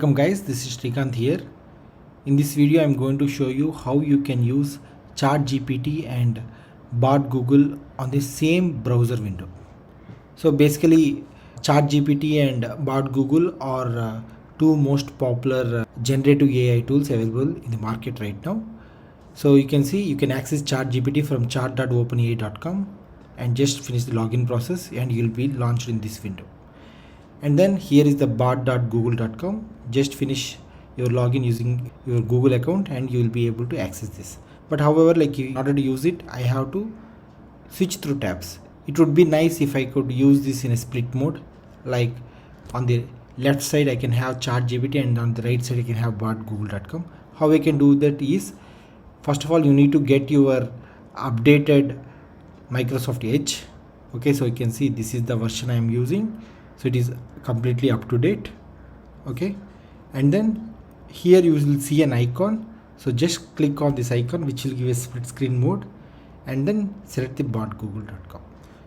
Welcome guys, this is Srikanth here. In this video I'm going to show you how you can use ChatGPT and Bard Google on the same browser window. So basically ChatGPT and Bard Google are two most popular generative AI tools available in the market right now. So you can see you can access ChatGPT from chat.openai.com and just finish the login process and you'll be launched in this window. And then here is the bard.google.com. Just finish your login using your Google account and you will be able to access this. But however, like in order to use it, I have to switch through tabs. It would be nice if I could use this in a split mode. Like on the left side I can have ChatGPT and on the right side I can have bard.google.com. How I can do that is, first of all, you need to get your updated Microsoft Edge. Okay, so you can see this is the version I am using. So it is completely up to date. Okay, and then here you will see an icon. So just click on this icon, which will give a split screen mode, and then select the bardgoogle.com.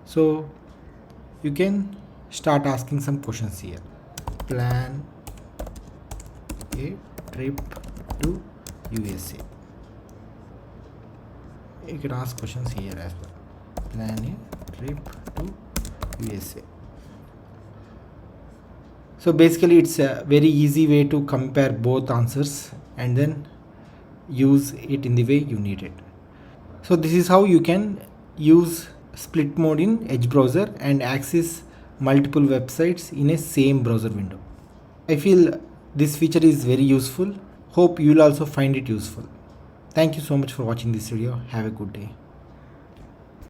So you can start asking some questions here. Plan a trip to USA. You can ask questions here as well. Plan a trip to USA. So basically it's a very easy way to compare both answers and then use it in the way you need it. So this is how you can use split mode in Edge browser and access multiple websites in a same browser window. I feel this feature is very useful. Hope you will also find it useful. Thank you so much for watching this video. Have a good day.